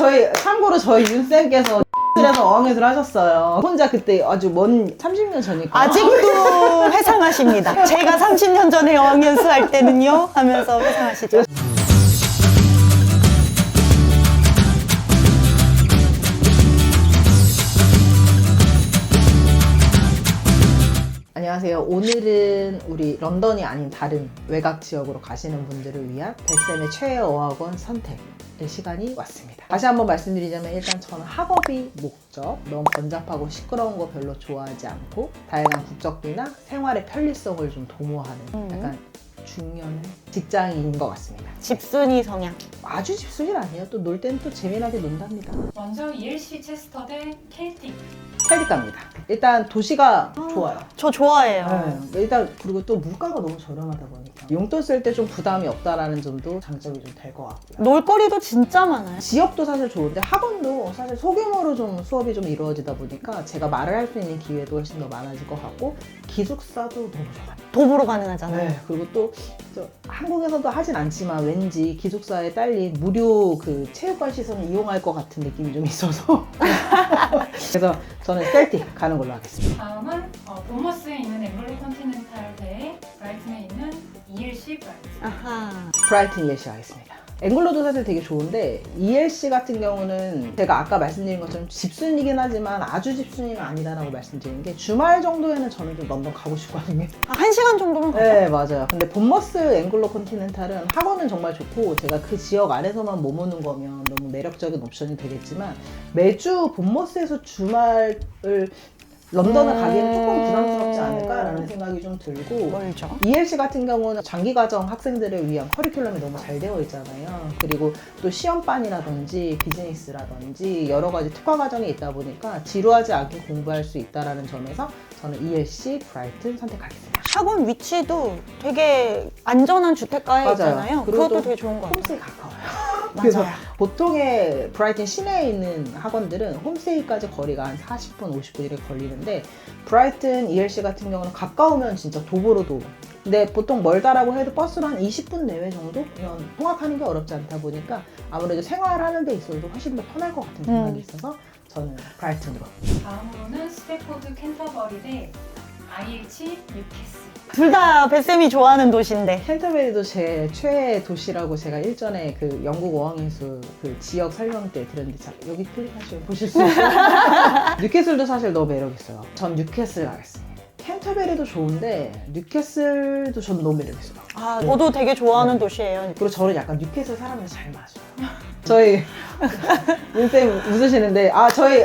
참고로 저희 윤쌤께서 에서 어학연수를 하셨어요. 혼자 그때 아주 먼 30년 전이니까. 아직도 회상하십니다. 제가 30년 전에 어학연수 할 때는요 하면서 회상하시죠. 안녕하세요. 오늘은 우리 런던이 아닌 다른 외곽 지역으로 가시는 분들을 위한 뱃쌤의 최애 어학원 선택의 시간이 왔습니다. 다시 한번 말씀드리자면 일단 저는 학업이 목적, 너무 번잡하고 시끄러운 거 별로 좋아하지 않고 다양한 국적기나 생활의 편리성을 좀 도모하는 약간 중년의 직장인인 것 같습니다. 집순이 성향. 아주 집순이는 아니에요. 또 놀 때는 또 재미나게 논답니다. 먼저 ELC 체스터 대 켈틱. 켈틱갑니다. 일단 도시가 좋아요. 저 좋아해요. 네, 일단 그리고 또 물가가 너무 저렴하다 보니까 용돈 쓸 때 좀 부담이 없다라는 점도 장점이 좀 될 것 같고요. 놀거리도 진짜 많아요. 지역도 사실 좋은데 학원도 사실 소규모로 좀 수업이 좀 이루어지다 보니까 제가 말을 할 수 있는 기회도 훨씬 더 많아질 것 같고 기숙사도 너무 좋아요. 도보로 가능하잖아요. 네, 그리고 또 한국에서도 하진 않지만 왠지 기숙사에 딸린 무료 그 체육관 시설을 이용할 것 같은 느낌이 좀 있어서 그래서 저는 셀틱 가는 걸로 하겠습니다. 다음은 보머스에 있는 앵글로 컨티넨탈 대 브라이튼에 있는 ELC 브라이튼. 아하. 브라이튼 ELC 하겠습니다. 앵글로도 사실 되게 좋은데 ELC 같은 경우는 제가 아까 말씀드린 것처럼 집순이긴 하지만 아주 집순이는 아니다라고 말씀드린 게 주말 정도에는 저는 좀 런던 가고 싶거든요. 1시간 정도면 가죠? 네, 맞아요. 근데 본머스 앵글로 컨티넨탈은 학원은 정말 좋고 제가 그 지역 안에서만 머무는 거면 너무 매력적인 옵션이 되겠지만 매주 본머스에서 주말을 런던을 가기에는 조금 부담스럽지 않을까라는 생각이 좀 들고 멀죠. ELC 같은 경우는 장기과정 학생들을 위한 커리큘럼이 너무 잘 되어 있잖아요. 그리고 또 시험반이라든지 비즈니스라든지 여러 가지 특화 과정이 있다 보니까 지루하지 않게 공부할 수 있다는 점에서 저는 ELC 브라이튼 선택하겠습니다. 학원 위치도 되게 안전한 주택가에 맞아요. 있잖아요. 그리고 그것도 또 되게 좋은 것 같아요. 홈스테이 가까워요. 그래서 맞아요. 보통의 브라이튼 시내에 있는 학원들은 홈스테이까지 거리가 한 40분, 50분 이렇게 걸리는데 브라이튼 ELC 같은 경우는 가까우면 진짜 도보로도 근데 보통 멀다라고 해도 버스로 한 20분 내외 정도면 통학하는 게 어렵지 않다 보니까 아무래도 생활하는 데 있어도 훨씬 더 편할 것 같은 생각이 있어서 저는 브라이튼으로. 다음으로는 스태포드 캔터버리 대 IH 뉴캐슬. 둘 다 뱃쌤이 좋아하는 도시인데. 캔터베리도 제 최애 도시라고 제가 일전에 그 영국 어학연수 그 지역 설명 때 드렸는데 자, 여기 클릭하시면 보실 수 있어요. 뉴캐슬도 사실 너무 매력있어요. 전 뉴캐슬 가겠습니다. 캔터베리도 좋은데 뉴캐슬도 전 너무 매력있어요. 아, 저도 되게 좋아하는 도시예요. 그리고 저는 약간 뉴캐슬 사람들 잘 맞아요. 저희 윤쌤 웃으시는데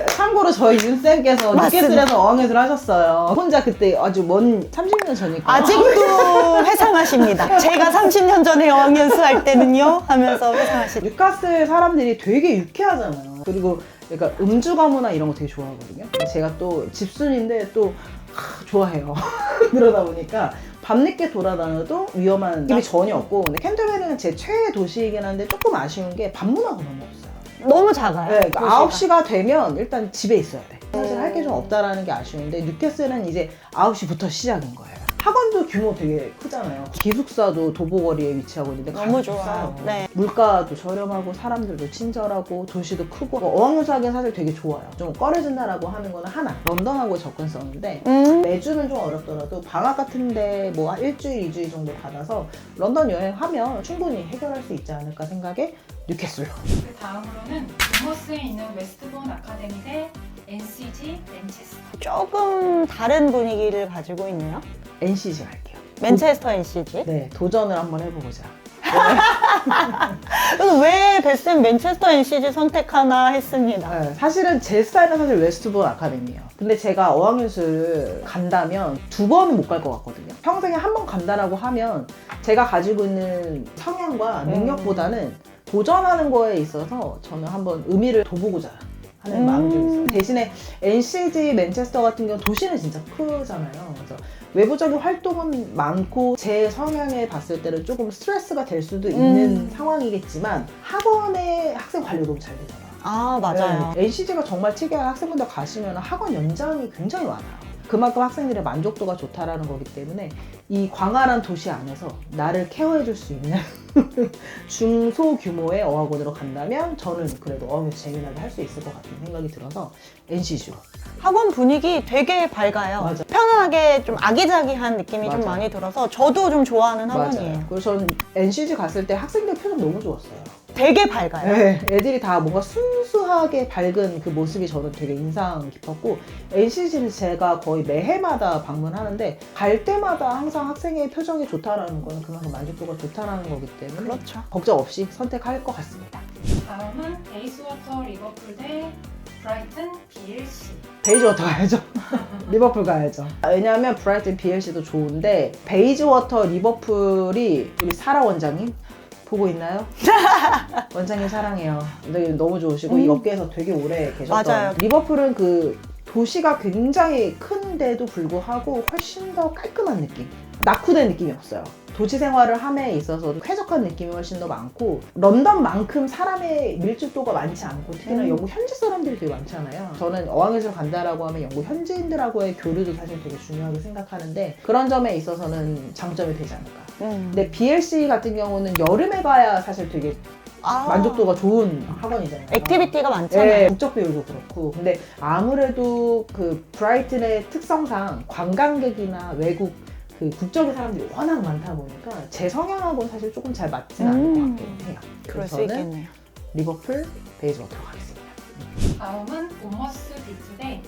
참고로 저희 윤쌤께서 맞습니다. 뉴캐슬에서 어학연수를 하셨어요. 혼자 그때 아주 먼 30년 전이니까 아직도 회상하십니다. 제가 30년 전에 어학연수 할 때는요 하면서 회상하시죠. 뉴캐슬 사람들이 되게 유쾌하잖아요. 그리고 그러니까 음주 가무나 이런 거 되게 좋아하거든요. 제가 또 집순인데 또 좋아해요. 그러다 보니까 밤늦게 돌아다녀도 위험한 느낌이 전혀 없고 근데 캔터베리는 제 최애 도시이긴 한데 조금 아쉬운 게 밤 문화가 너무 없어요. 너무 작아요. 네, 그러니까 도시가. 9시가 되면 일단 집에 있어야 돼. 사실 할 게 좀 없다라는 게 아쉬운데 뉴캐슬은 이제 9시부터 시작인 거예요. 학원도 규모 되게 크잖아요. 기숙사도 도보거리에 위치하고 있는데 너무 가격도 좋아요. 싸요. 네. 물가도 저렴하고 사람들도 친절하고 도시도 크고 어학연수 하기엔 사실 되게 좋아요. 좀 꺼려진다라고 하는 거는 하나 런던하고 접근성인데 매주는 좀 어렵더라도 방학 같은데 뭐 한 일주일, 2주일 정도 받아서 런던 여행하면 충분히 해결할 수 있지 않을까 생각에 뉴캐슬로. 그 다음으로는 보머스에 있는 웨스트본 아카데미 대 NCG 맨체스터. 조금 다른 분위기를 가지고 있네요. NCG 갈게요. 맨체스터 NCG. 네, 도전을 한번 해보고자. 그래서 왜 뱃쌤 맨체스터 NCG 선택하나 했습니다. 네, 사실은 제 스타일은 사실 웨스트본 아카데미예요. 근데 제가 어학연수를 간다면 2번은 못 갈 것 같거든요. 평생에 한 번 간다라고 하면 제가 가지고 있는 성향과 능력보다는 도전하는 거에 있어서 저는 한번 의미를 둬보고자 하는 마음이 좀 있어요. 대신에 NCG 맨체스터 같은 경우는 도시는 진짜 크잖아요. 그래서 외부적인 활동은 많고 제 성향에 봤을 때는 조금 스트레스가 될 수도 있는 상황이겠지만 학원의 학생 관리가 너무 잘 되잖아요. 아, 맞아요. 네, NCG가 정말 특이한 학생분들 가시면 학원 연장이 굉장히 많아요. 그만큼 학생들의 만족도가 좋다라는 거기 때문에 이 광활한 도시 안에서 나를 케어해줄 수 있는 중소규모의 어학원으로 간다면 저는 그래도 어학연수 재미나게 할 수 있을 것 같은 생각이 들어서 NC주. 학원 분위기 되게 밝아요. 맞아. 편안하게 좀 아기자기한 느낌이 좀 맞아. 많이 들어서 저도 좀 좋아하는 학원이에요. 맞아요. 그래서 저는 NCG 갔을 때 학생들 표정 너무 좋았어요. 되게 밝아요. 네, 애들이 다 뭔가 순수하게 밝은 그 모습이 저는 되게 인상 깊었고 NCG는 제가 거의 매해마다 방문하는데 갈 때마다 항상 학생의 표정이 좋다라는 건 그만큼 만족도가 좋다라는 거기 때문에 그렇죠. 걱정 없이 선택할 것 같습니다. 다음은 베이스워터 리버풀 대 브라이튼 BLC. 베이지워터 가야죠. 리버풀 가야죠. 왜냐하면 브라이튼 BLC도 좋은데 베이지워터 리버풀이 우리 사라 원장님 보고 있나요? 원장님 사랑해요. 근데 너무 좋으시고 이 업계에서 되게 오래 계셨던. 맞아요. 리버풀은 그 도시가 굉장히 큰데도 불구하고 훨씬 더 깔끔한 느낌. 낙후된 느낌이 없어요. 도시 생활을 함에 있어서 쾌적한 느낌이 훨씬 더 많고 런던만큼 사람의 밀집도가 많지 않고 특히나 영국 현지 사람들이 되게 많잖아요. 저는 어학연수를 간다라고 하면 영국 현지인들하고의 교류도 사실 되게 중요하게 생각하는데 그런 점에 있어서는 장점이 되지 않을까. 근데 BLC 같은 경우는 여름에 가야 사실 되게 만족도가 좋은 학원이잖아요. 액티비티가 많잖아요. 네, 국적 비율도 그렇고. 근데 아무래도 그 브라이튼의 특성상 관광객이나 외국 그 국적의 사람들이 워낙 많다 보니까 제 성향하고는 사실 조금 잘 맞지는 않을 것 같긴 해요. 그럴 수 그래서 저는 있겠네요. 리버풀 베이지워터로 가겠습니다. 다음은 보머스 비트 대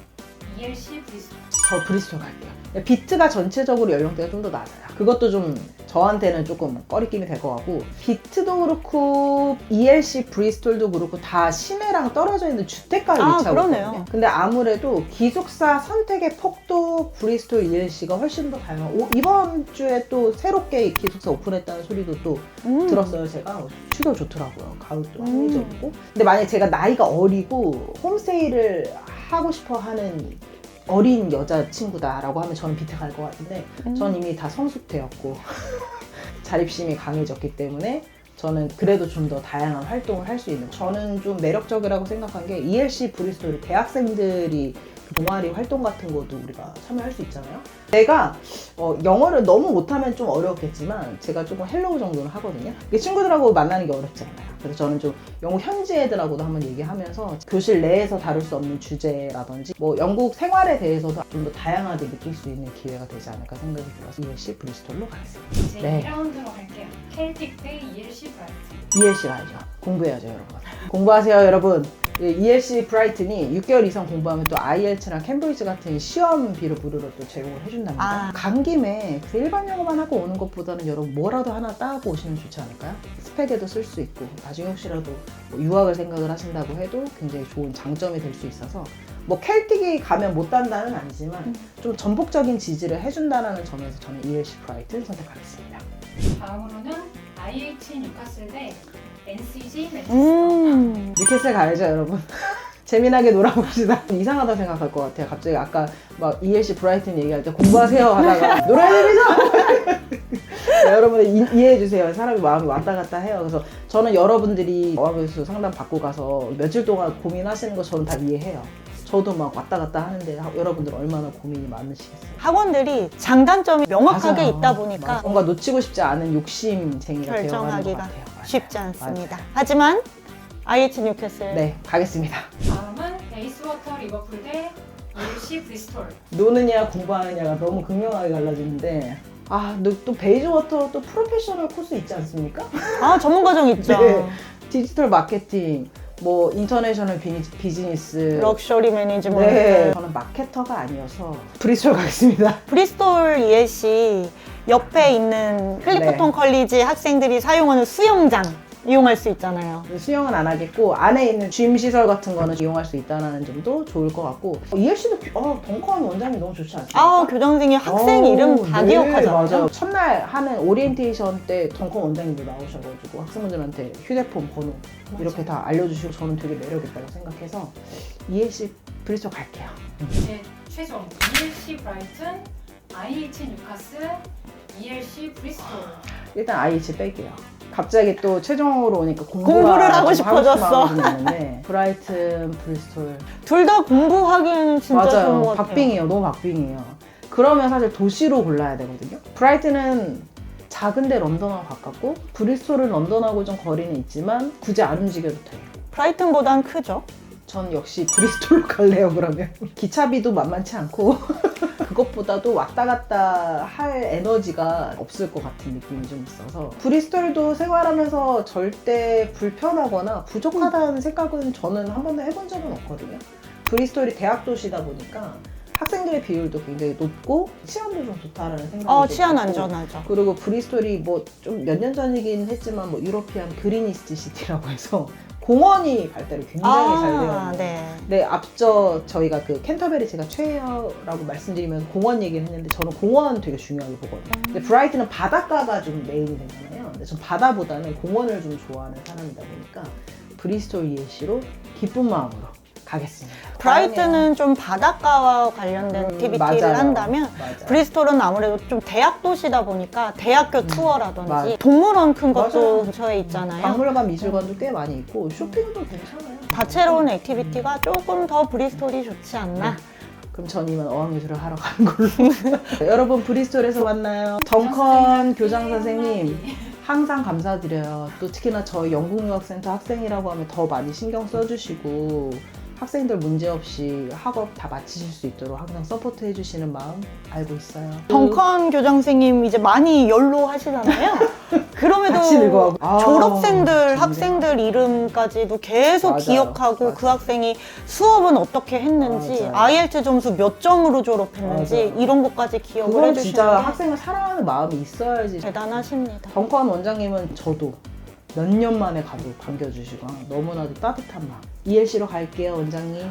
ELC 브리스톨. 저 브리스톨 갈게요. 비트가 전체적으로 연령대가 좀 더 낮아요. 그것도 좀 저한테는 조금 꺼리낌이 될 것 같고 비트도 그렇고 ELC 브리스톨도 그렇고 다 시내랑 떨어져 있는 주택가를 위치하고 그러네요. 있거든요. 근데 아무래도 기숙사 선택의 폭도 브리스톨 ELC가 훨씬 더 다양하고 이번 주에 또 새롭게 기숙사 오픈했다는 소리도 또 들었어요. 제가 휴가 좋더라고요. 가을도 합리적이고. 근데 만약에 제가 나이가 어리고 홈스테이를 하고 싶어 하는 어린 여자친구다라고 하면 저는 비트 갈 것 같은데 전 이미 다 성숙되었고 자립심이 강해졌기 때문에 저는 그래도 좀 더 다양한 활동을 할 수 있는 저는 좀 매력적이라고 생각한 게 ELC 브리스톨 대학생들이 동아리 활동 같은 것도 우리가 참여할 수 있잖아요. 내가 영어를 너무 못하면 좀 어렵겠지만 제가 조금 헬로우 정도는 하거든요. 친구들하고 만나는 게 어렵지 않아요. 그래서 저는 좀 영국 현지 애들하고도 한번 얘기하면서 교실 내에서 다룰 수 없는 주제라든지 뭐 영국 생활에 대해서도 좀 더 다양하게 느낄 수 있는 기회가 되지 않을까 생각이 들어서 ELC 브리스톨로 가겠습니다. 이제 네. 2라운드로 갈게요. 켈틱 대 ELC 브라이튼. ELC 가야죠. 공부해야죠, 여러분. 공부하세요, 여러분. ELC 브라이튼이 6개월 이상 공부하면 또 IELTS랑 캠브리지 같은 시험비를 무료로 또 제공을 해준답니다. 간 김에 그 일반 영어만 하고 오는 것보다는 여러분 뭐라도 하나 따고 오시면 좋지 않을까요? 스펙에도 쓸 수 있고 나중에 혹시라도 뭐 유학을 생각을 하신다고 해도 굉장히 좋은 장점이 될 수 있어서 뭐 켈틱이 가면 못 단다는 아니지만 좀 전폭적인 지지를 해준다는 점에서 저는 ELC 브라이튼 선택하겠습니다. 다음으로는 IH 뉴카슬 대 NCG 맨체스터. 뉴캐슬 가야죠, 여러분. 재미나게 놀아봅시다. 이상하다 생각할 것 같아요. 갑자기 아까 막 ELC 브라이튼 얘기할 때 공부하세요 하다가 놀아야 되죠? 네, 여러분 이해해주세요. 사람이 마음이 왔다 갔다 해요. 그래서 저는 여러분들이 어학연수 상담 받고 가서 며칠 동안 고민하시는 거 저는 다 이해해요. 저도 막 왔다 갔다 하는데 여러분들 얼마나 고민이 많으시겠어요. 학원들이 장단점이 명확하게 맞아요. 있다 보니까 맞아. 뭔가 놓치고 싶지 않은 욕심쟁이가 되어가는 것 결정하기가 같아요. 맞아요. 쉽지 않습니다. 맞아요. 하지만 IH 뉴캐슬 네, 가겠습니다. 다음은 베이스워터 리버풀 대 ELC 브리스톨. 노느냐 공부하느냐가 너무 극명하게 갈라지는데 또 베이지워터 또 프로페셔널 코스 있지 않습니까? 전문 과정 있죠. 네. 디지털 마케팅, 뭐 인터내셔널 비즈니스, 럭셔리 매니지먼트. 네. 저는 마케터가 아니어서 브리스톨 가겠습니다. 브리스톨 ELC 옆에 있는 클리프톤 컬리지 학생들이 사용하는 수영장 이용할 수 있잖아요. 수영은 안 하겠고 안에 있는 짐 시설 같은 거는 이용할 수 있다는 점도 좋을 것 같고 ELC도 덩컨 원장이 너무 좋지 않습니까? 교장선생님 학생 이름 다 네, 기억하잖아요. 맞아요. 첫날 하는 오리엔테이션 때 덩컨 원장님도 나오셔가지고 학생분들한테 휴대폰 번호 이렇게 다 알려주시고 저는 되게 매력있다고 생각해서 ELC 브리스톨 갈게요. 이제 최종 ELC 브라이튼, IH 뉴카슬, ELC 브리스톨. 일단 IH 뺄게요. 갑자기 또 최종으로 오니까 공부를 하고 좀 싶어졌어. 마음이 좀 있는데 브라이튼, 브리스톨 둘 다 공부하기에는 진짜 좋은 맞아요. 것 같아요. 박빙이에요. 너무 박빙이에요. 그러면 사실 도시로 골라야 되거든요. 브라이튼은 작은데 런던하고 가깝고 브리스톨은 런던하고 좀 거리는 있지만 굳이 안 움직여도 돼요. 브라이튼보단 크죠? 전 역시 브리스톨로 갈래요. 그러면 기차비도 만만치 않고 그것보다도 왔다 갔다 할 에너지가 없을 것 같은 느낌이 좀 있어서 브리스톨도 생활하면서 절대 불편하거나 부족하다는 생각은 저는 한 번도 해본 적은 없거든요. 브리스톨이 대학 도시다 보니까 학생들의 비율도 굉장히 높고 치안도 좀 좋다라는 생각이 좀 치안 들고, 안전하죠. 그리고 브리스톨이 뭐 좀 몇 년 전이긴 했지만 뭐 유러피안 그리니스트 시티라고 해서 공원이 발달이 굉장히 잘 되어 있는 네. 네, 앞서 저희가 그 캔터베리 제가 최애라고 말씀드리면서 공원 얘기를 했는데 저는 공원 되게 중요하게 보거든요. 근데 브라이튼은 바닷가가 좀 메인이 되잖아요. 근데 전 바다보다는 공원을 좀 좋아하는 사람이다 보니까 브리스톨 ELC로 기쁜 마음으로 가겠습니다. 브라이튼은 좀 바닷가와 관련된 액티비티를 맞아요. 한다면 맞아요. 브리스톨은 아무래도 좀 대학 도시다 보니까 대학교 투어라든지 맞아요. 동물원 큰 것도 맞아요. 근처에 있잖아요. 박물관, 미술관도 꽤 많이 있고 쇼핑도 괜찮아요. 다채로운 액티비티가 조금 더 브리스톨이 좋지 않나. 그럼 전 이만 어학예술을 하러 가는 걸로. 여러분 브리스톨에서 만나요. 덩컨 교장 선생님 항상 감사드려요. 또 특히나 저희 영국유학센터 학생이라고 하면 더 많이 신경 써주시고 학생들 문제없이 학업 다 마치실 수 있도록 항상 서포트 해주시는 마음 알고 있어요. 덩컨 교장 선생님 이제 많이 연로하시잖아요. 그럼에도 같이 늙어가고. 아, 졸업생들, 좋네. 학생들 이름까지도 계속 맞아요. 기억하고 맞아요. 그 학생이 수업은 어떻게 했는지, 맞아요. IELTS 점수 몇 점으로 졸업했는지 맞아요. 이런 것까지 기억을 그건 해주시는 진짜 게 학생을 사랑하는 마음이 있어야지. 대단하십니다. 덩컨 원장님은 저도 몇 년 만에 가도 반겨주시고 너무나도 따뜻한 마음. ELC로 갈게요, 원장님.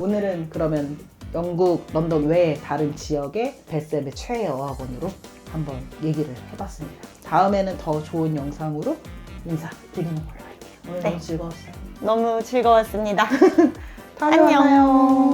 오늘은 그러면 영국 런던 외 다른 지역의 벨셉의 최애 어학원으로 한번 얘기를 해봤습니다. 다음에는 더 좋은 영상으로 인사드리는 걸로 할게요. 오늘 네. 너무 즐거웠어요. 너무 즐거웠습니다. 다음에 안녕. 만나요.